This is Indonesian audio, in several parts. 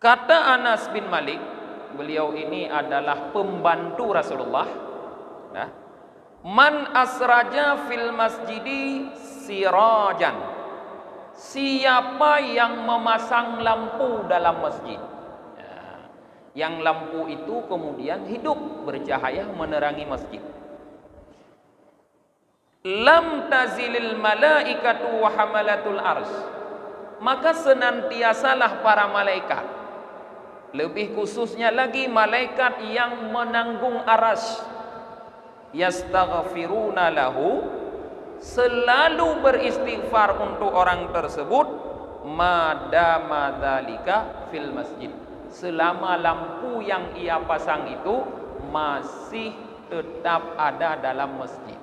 Kata Anas bin Malik, beliau ini adalah pembantu Rasulullah. Nah, man asraja fil masjidi sirajan. Siapa yang memasang lampu dalam masjid? Nah, yang lampu itu kemudian hidup bercahaya menerangi masjid. Lam tazilil malaikatu wa hamalatul ars. Maka senantiasalah para malaikat, lebih khususnya lagi malaikat yang menanggung aras, yastaghfiruna lahu, selalu beristighfar untuk orang tersebut, madama dzalika fil masjid, selama lampu yang ia pasang itu masih tetap ada dalam masjid.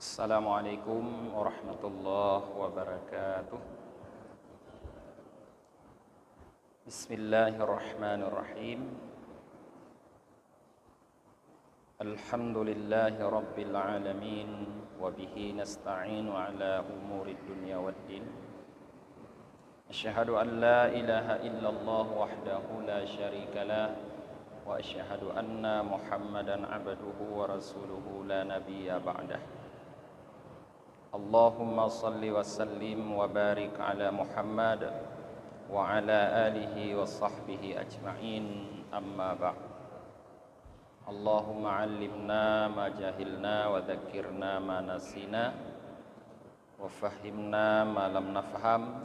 Assalamualaikum warahmatullahi wabarakatuh. Bismillahirrahmanirrahim. Alhamdulillahi rabbil alamin, wa bihi nasta'inu ala umurid dunya waddin. Asyhadu an la ilaha illallah wahdahu la syarika lah, wa asyhadu anna Muhammadan abduhu wa rasuluhu la nabiyya ba'dah. Allahumma salli wa sallim wa barik ala Muhammad wa ala alihi wa sahbihi ajma'in, amma ba'd. Allahumma allimna ma jahilna wa dhakkirna ma nasina wa fahimna ma lam nafham.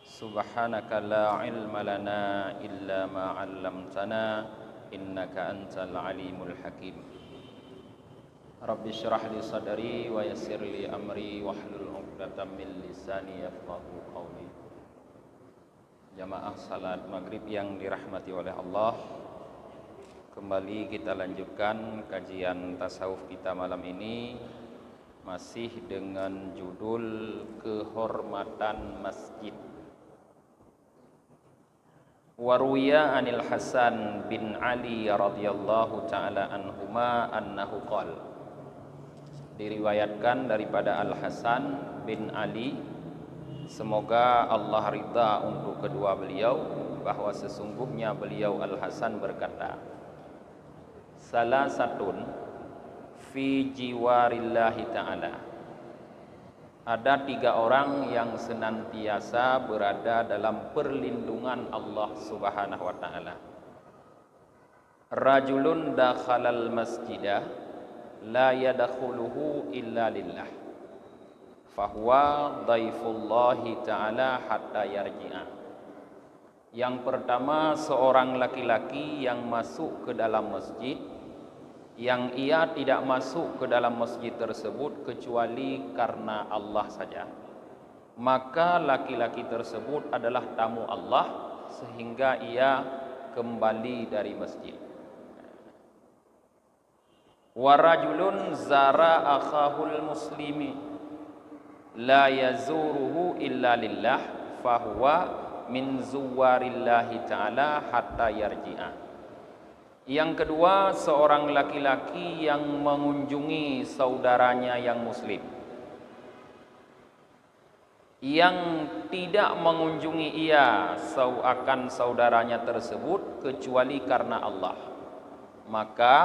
Subhanaka la ilma lana illa ma 'allamtana innaka antal alimul hakim. Rabbi syrah li sadri wa yassir li amri wahlul 'uqdatam min lisani yafqahu qawli. Jamaah salat maghrib yang dirahmati oleh Allah, kembali kita lanjutkan kajian tasawuf kita malam ini, masih dengan judul kehormatan masjid. Waruya anil Hasan bin Ali radhiyallahu ta'ala anhuma annahu qala, diriwayatkan daripada Al Hasan bin Ali, semoga Allah ridha untuk kedua beliau, bahwa sesungguhnya beliau Al Hasan berkata, salah satun fi jiwarillahi ta'ala, ada 3 orang yang senantiasa berada dalam perlindungan Allah subhanahu wa ta'ala. Rajulun dakhalal masjidah la yadkhuluhu illa lillah, fahuwa dhaifullahi ta'ala hatta yarji'a. Yang pertama, seorang laki-laki yang masuk ke dalam masjid, yang ia tidak masuk ke dalam masjid tersebut kecuali karena Allah saja, maka laki-laki tersebut adalah tamu Allah sehingga ia kembali dari masjid. Warajulun zara akhahul muslimi la yazuruhu illa lillah, fahuwa min zuwarillahi ta'ala hatta yarji'a. Yang kedua, seorang laki-laki yang mengunjungi saudaranya yang muslim, yang tidak mengunjungi ia akan saudaranya tersebut kecuali karena Allah, maka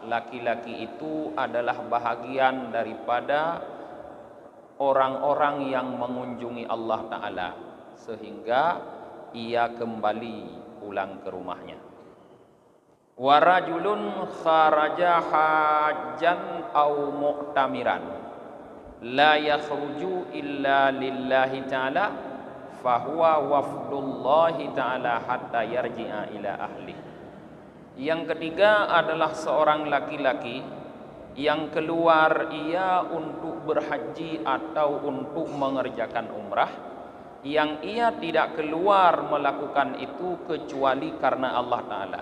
laki-laki itu adalah bahagian daripada orang-orang yang mengunjungi Allah Ta'ala sehingga ia kembali pulang ke rumahnya. Warajulun kharaja hajjan au mu'tamiran la yakhruju illa lillahi ta'ala, fahuwa wafdullahi ta'ala hatta yarji'a ila ahli. Yang ketiga adalah seorang laki-laki yang keluar ia untuk berhaji atau untuk mengerjakan umrah, yang ia tidak keluar melakukan itu kecuali karena Allah Ta'ala,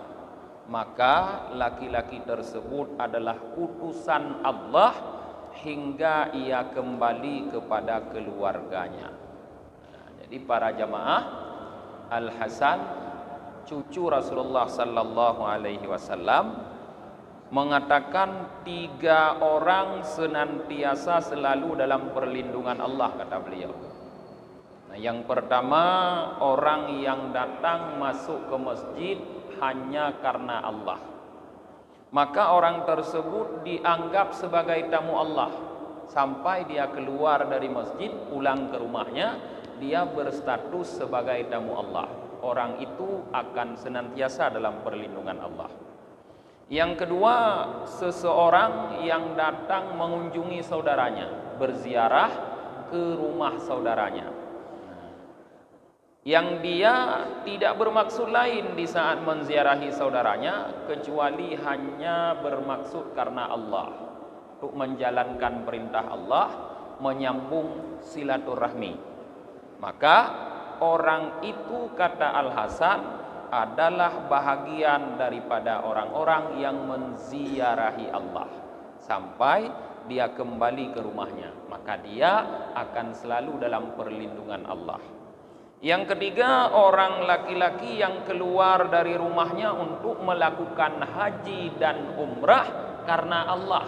maka laki-laki tersebut adalah utusan Allah hingga ia kembali kepada keluarganya. Jadi para jamaah, Al Hasan cucu Rasulullah sallallahu alaihi wasallam mengatakan 3 orang senantiasa selalu dalam perlindungan Allah, kata beliau. Nah, yang pertama, orang yang datang masuk ke masjid hanya karena Allah, maka orang tersebut dianggap sebagai tamu Allah sampai dia keluar dari masjid pulang ke rumahnya, dia berstatus sebagai tamu Allah. Orang itu akan senantiasa dalam perlindungan Allah. Yang kedua, seseorang yang datang mengunjungi saudaranya, berziarah ke rumah saudaranya, yang dia tidak bermaksud lain di saat menziarahi saudaranya kecuali hanya bermaksud karena Allah, untuk menjalankan perintah Allah, menyambung silaturahmi. Maka orang itu, kata Al-Hasan, adalah bahagian daripada orang-orang yang menziarahi Allah sampai dia kembali ke rumahnya, maka dia akan selalu dalam perlindungan Allah. Yang ketiga, orang laki-laki yang keluar dari rumahnya untuk melakukan haji dan umrah karena Allah,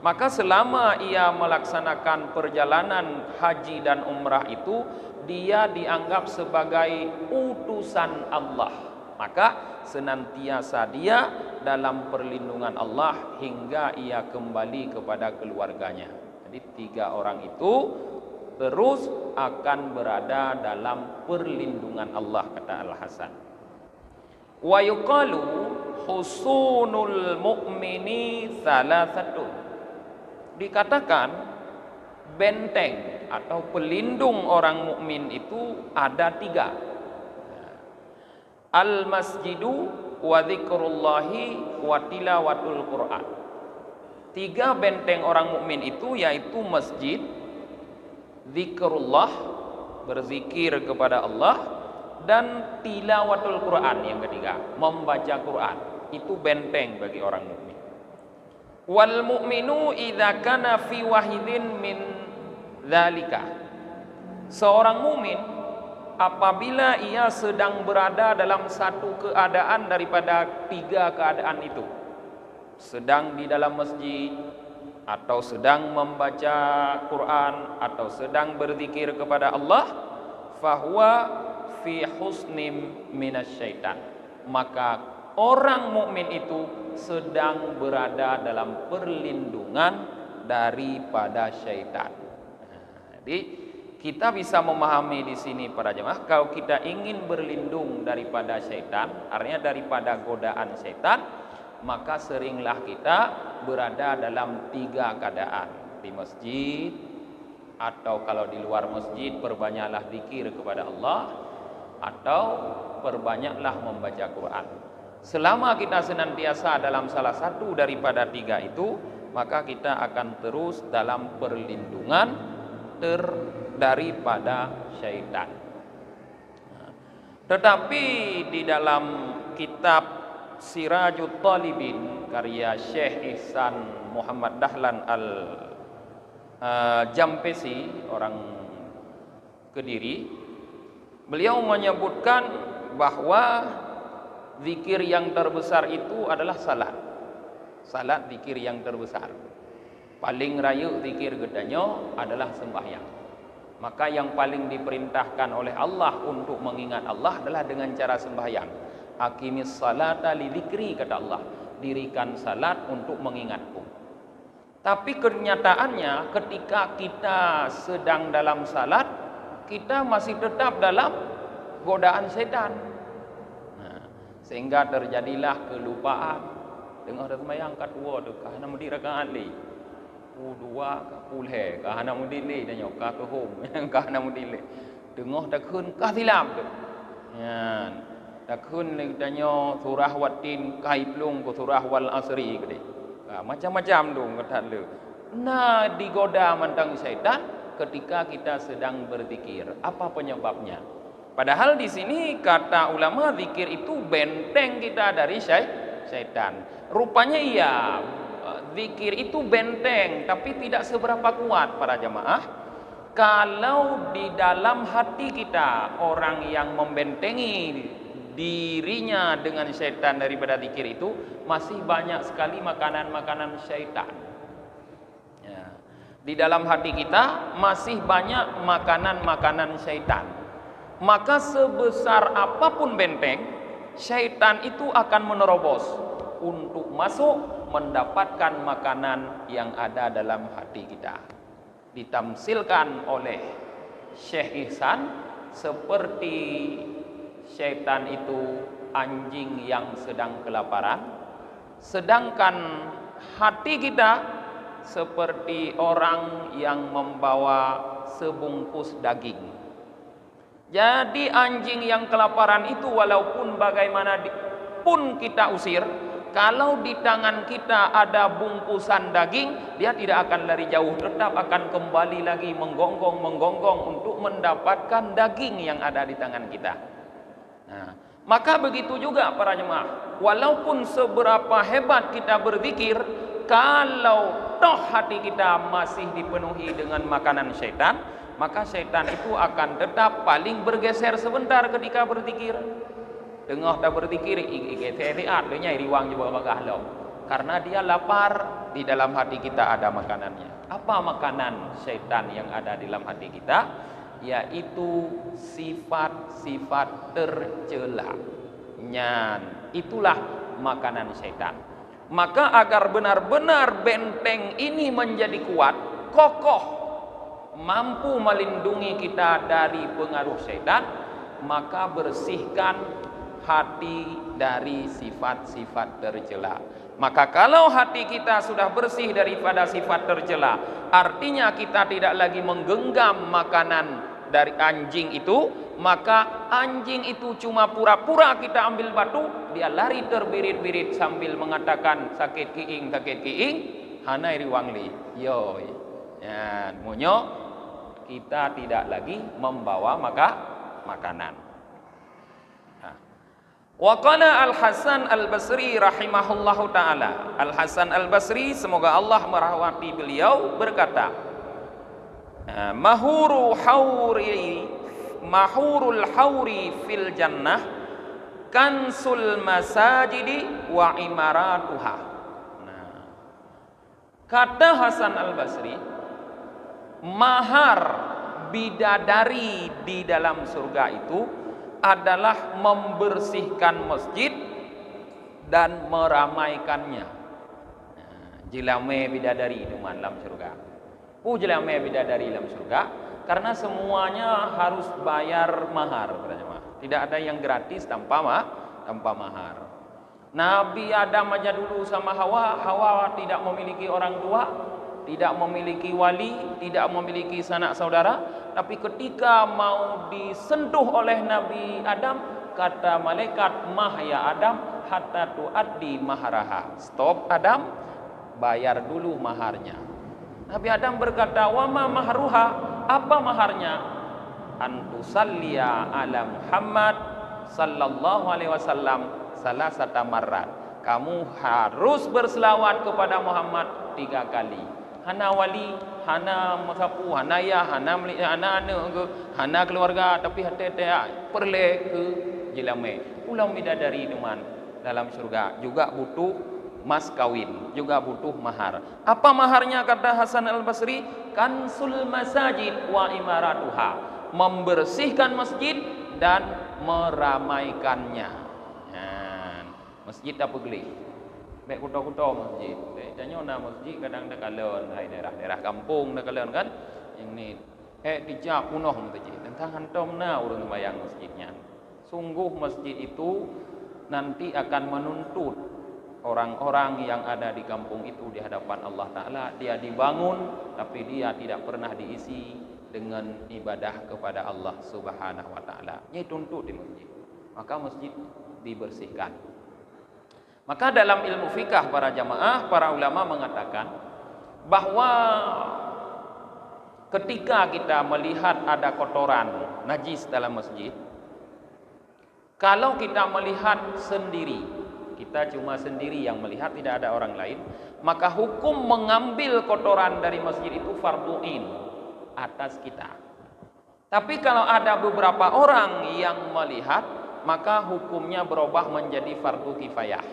maka selama ia melaksanakan perjalanan haji dan umrah itu, dia dianggap sebagai utusan Allah, maka senantiasa dia dalam perlindungan Allah hingga ia kembali kepada keluarganya. Jadi 3 orang itu terus akan berada dalam perlindungan Allah, kata Al-Hasan. Wa yuqalu husunul mu'mini salasatun. Dikatakan benteng atau pelindung orang mukmin itu ada 3. Al-masjidu wa dzikrullahi wa tilawatul Quran. 3 benteng orang mukmin itu yaitu masjid, zikrullah, berzikir kepada Allah, dan tilawatul Quran yang ketiga, membaca Quran. Itu benteng bagi orang mukmin. Wal mu'minu idza kana fi wahidin min dzalika. Seorang mukmin apabila ia sedang berada dalam satu keadaan daripada 3 keadaan itu, sedang di dalam masjid, atau sedang membaca Quran, atau sedang berzikir kepada Allah, fahuwa fi husnim minasyaitan, maka orang mukmin itu sedang berada dalam perlindungan daripada syaitan. Jadi kita bisa memahami di sini para jemaah, kalau kita ingin berlindung daripada syaitan, artinya daripada godaan syaitan, maka seringlah kita berada dalam 3 keadaan. Di masjid, atau kalau di luar masjid perbanyaklah zikir kepada Allah, atau perbanyaklah membaca Quran. Selama kita senantiasa dalam salah satu daripada 3 itu, maka kita akan terus dalam perlindungan daripada syaitan. Tetapi di dalam kitab Sirajut Talibin karya Syekh Ihsan Muhammad Dahlan Al-Jampesi, orang Kediri, beliau menyebutkan bahwa zikir yang terbesar itu adalah salat. Salat zikir yang terbesar. Paling raya zikir gedanya adalah sembahyang. Maka yang paling diperintahkan oleh Allah untuk mengingat Allah adalah dengan cara sembahyang. Aqimis salata li dzikri, kata Allah, dirikan salat untuk mengingatku. Tapi kenyataannya ketika kita sedang dalam salat, kita masih tetap dalam godaan setan. Sehingga terjadilah kelupaan. Dengar sembahyang kat 2 tu, kah nak mudi rakaat li. 2 kah pulhe, kah nak mudi li dan kah ke home, kah nak mudi li. Dengar dak khun kah silap tu. Ya. Dak khun ni tanya surah Watin kai plung ke surah Wal Asri ke dia. Macam-macam tu kata lu. Nah, digoda mantang syaitan ketika kita sedang berzikir. Apa penyebabnya? Padahal di sini kata ulama zikir itu benteng kita dari syaitan. Rupanya iya, zikir itu benteng tapi tidak seberapa kuat para jamaah. Kalau di dalam hati kita orang yang membentengi dirinya dengan syaitan daripada zikir itu, masih banyak sekali makanan-makanan syaitan. Ya. Di dalam hati kita masih banyak makanan-makanan syaitan. Maka sebesar apapun benteng, syaitan itu akan menerobos untuk masuk mendapatkan makanan yang ada dalam hati kita. Ditamsilkan oleh Syekh Ihsan seperti syaitan itu anjing yang sedang kelaparan, sedangkan hati kita seperti orang yang membawa sebungkus daging. Jadi anjing yang kelaparan itu walaupun bagaimana pun kita usir, kalau di tangan kita ada bungkusan daging, dia tidak akan lari jauh, tetap akan kembali lagi menggonggong untuk mendapatkan daging yang ada di tangan kita. Nah, maka begitu juga para jemaah, walaupun seberapa hebat kita berzikir, kalau toh hati kita masih dipenuhi dengan makanan syaitan, maka syaitan itu akan tetap paling bergeser sebentar ketika berzikir. Tengah dah berzikir, ikut nya riwang juga bagah lo. Karena dia lapar, di dalam hati kita ada makanannya. Apa makanan syaitan yang ada di dalam hati kita? Yaitu sifat-sifat tercela. Nyan, itulah makanan syaitan. Maka agar benar-benar benteng ini menjadi kuat, kokoh, mampu melindungi kita dari pengaruh syaitan, maka bersihkan hati dari sifat-sifat tercela. Maka kalau hati kita sudah bersih daripada sifat tercela, artinya kita tidak lagi menggenggam makanan dari anjing itu, maka anjing itu cuma pura-pura kita ambil batu, dia lari terbirit-birit sambil mengatakan sakit kiing, hanai riwangli, yoi. Ya, munyo kita tidak lagi membawa makanan. Wa qala Al-Hasan Al-Basri rahimahullahu taala. Al-Hasan Al-Basri semoga Allah merahmati beliau berkata, mahurul hauri fil jannah kansul masajidi wa imaratuha. Nah, kata Hasan Al-Basri, mahar bidadari di dalam surga itu adalah membersihkan masjid dan meramaikannya. Jilame bidadari di dalam surga. Jilame bidadari dalam surga, karena semuanya harus bayar mahar. Tidak ada yang gratis tanpa mahar. Nabi Adam aja dulu sama Hawa tidak memiliki orang tua, tidak memiliki wali, tidak memiliki sanak saudara. Tapi ketika mau disentuh oleh Nabi Adam, kata malaikat, mah ya Adam hatta tuaddi maharaha. Stop Adam, bayar dulu maharnya. Nabi Adam berkata, wa ma mahruha, apa maharnya? Antusalliya ala Muhammad sallallahu alaihi wasallam salasata marrat. Kamu harus berselawat kepada Muhammad 3 kali. Hana wali, hana masapu, hana ya, hana hana keluarga, tapi hati perle ke jilame. Ulang bidadari teman dalam surga juga butuh mas kawin, juga butuh mahar. Apa maharnya kata Hasan Al-Basri? Kansul masajid wa imaratuha, membersihkan masjid dan meramaikannya. Masjid apa geli? Baik kuto-kuto masjid. Tanya na masjid kadang dak kalon, hai daerah-daerah kampung dak kalon kan. Yang ni dijak punoh masjid. Tentang hantom na urang bayang masjidnya. Sungguh masjid itu nanti akan menuntut orang-orang yang ada di kampung itu di hadapan Allah Ta'ala. Dia dibangun tapi dia tidak pernah diisi dengan ibadah kepada Allah Subhanahu Wa Ta'ala. Ini tuntut di masjid. Maka masjid dibersihkan. Maka dalam ilmu fikah para jamaah, para ulama mengatakan bahwa ketika kita melihat ada kotoran najis dalam masjid, kalau kita melihat sendiri, kita cuma sendiri yang melihat, tidak ada orang lain, maka hukum mengambil kotoran dari masjid itu fardhu ain atas kita. Tapi kalau ada beberapa orang yang melihat, maka hukumnya berubah menjadi fardu kifayah.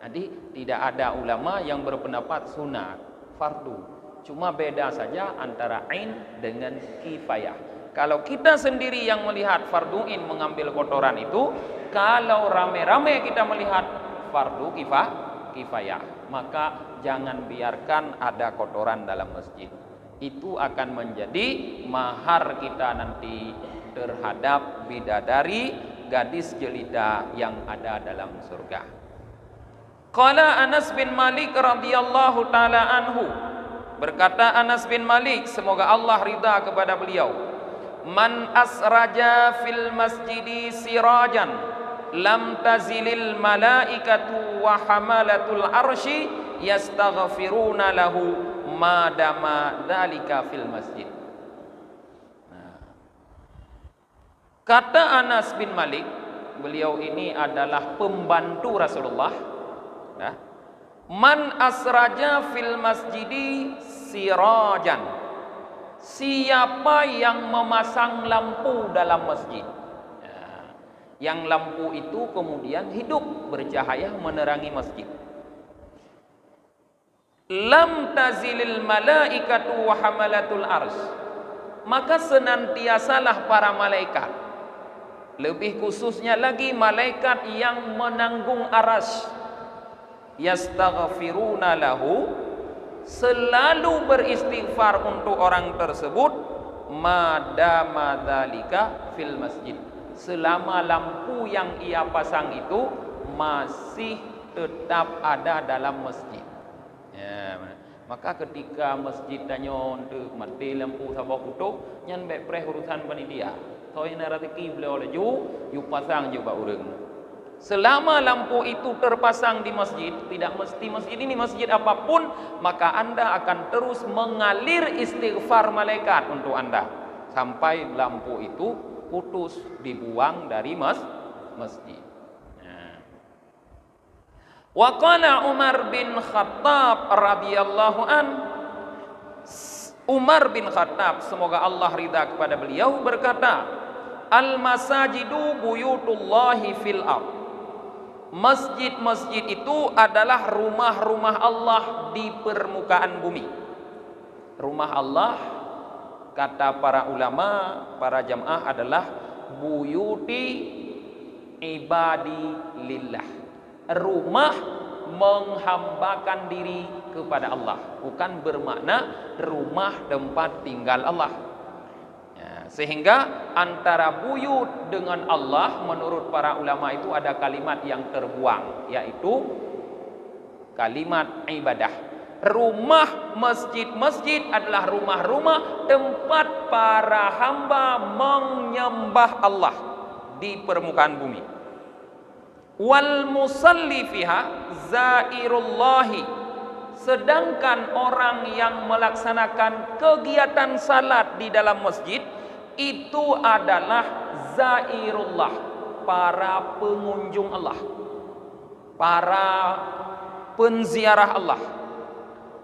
Jadi tidak ada ulama yang berpendapat sunat, fardu. Cuma beda saja antara ain dengan kifayah. Kalau kita sendiri yang melihat fardu ain mengambil kotoran itu, kalau rame-rame kita melihat fardu kifayah, maka jangan biarkan ada kotoran dalam masjid. Itu akan menjadi mahar kita nanti terhadap bidadari, gadis jelita yang ada dalam surga. Qala Anas bin Malik radhiyallahu taala anhu, berkata Anas bin Malik, semoga Allah ridha kepada beliau, man asraja fil masjidi sirajan lam tazilil malaikatu wa hamalatul arsy yastaghfiruna lahu madama dzalika fil masjid. Kata Anas bin Malik, beliau ini adalah pembantu Rasulullah. Man asraja fil masjidi sirajan, siapa yang memasang lampu dalam masjid, yang lampu itu kemudian hidup bercahaya menerangi masjid. Lam tazilil malaikatu wa hamalatul ars, maka senantiasalah para malaikat, lebih khususnya lagi malaikat yang menanggung aras, yastaghfiruna lahu, selalu beristighfar untuk orang tersebut, madama dzalika fil masjid, selama lampu yang ia pasang itu masih tetap ada dalam masjid. Ya, maka ketika masjid tanyo untuk mati lampu sabok kutuk nyan baik preh urusan panitia. Toi naratiki beliau laju yu pasang juga urang. Selama lampu itu terpasang di masjid, tidak mesti masjid ini masjid apapun, maka Anda akan terus mengalir istighfar malaikat untuk Anda sampai lampu itu putus, dibuang dari masjid. Wa qala Umar bin Khattab radhiyallahu an, Umar bin Khattab semoga Allah ridha kepada beliau berkata, al masajidu buyutullahi fil ardh, masjid-masjid itu adalah rumah-rumah Allah di permukaan bumi. Rumah Allah, kata para ulama, para jamaah, adalah buyuti ibadi lillah, rumah menghambakan diri kepada Allah, bukan bermakna rumah tempat tinggal Allah. Sehingga antara buyut dengan Allah menurut para ulama itu ada kalimat yang terbuang, yaitu kalimat ibadah. Rumah masjid-masjid adalah rumah-rumah tempat para hamba menyembah Allah di permukaan bumi. Wal musalli fiha zairullahi, sedangkan orang yang melaksanakan kegiatan salat di dalam masjid itu adalah zairullah, para pengunjung Allah, para penziarah Allah.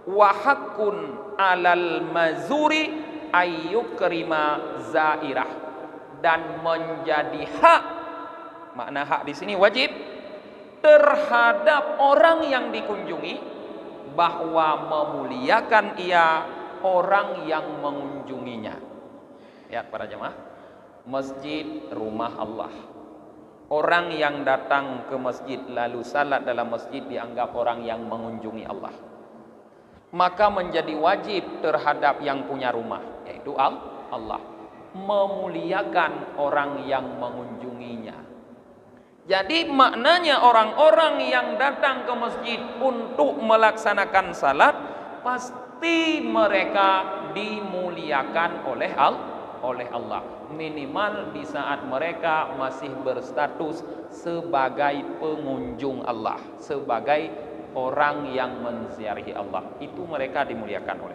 Wa haqqun 'alal mazuri ayyukrima zairah, dan menjadi hak, makna hak di sini wajib, terhadap orang yang dikunjungi bahwa memuliakan ia orang yang mengunjunginya. Ya para jemaah, masjid rumah Allah. Orang yang datang ke masjid lalu salat dalam masjid dianggap orang yang mengunjungi Allah. Maka menjadi wajib terhadap yang punya rumah, yaitu Allah, memuliakan orang yang mengunjunginya. Jadi maknanya orang-orang yang datang ke masjid untuk melaksanakan salat, pasti mereka dimuliakan oleh Allah, minimal di saat mereka masih berstatus sebagai pengunjung Allah, sebagai orang yang menziarahi Allah, itu mereka dimuliakan oleh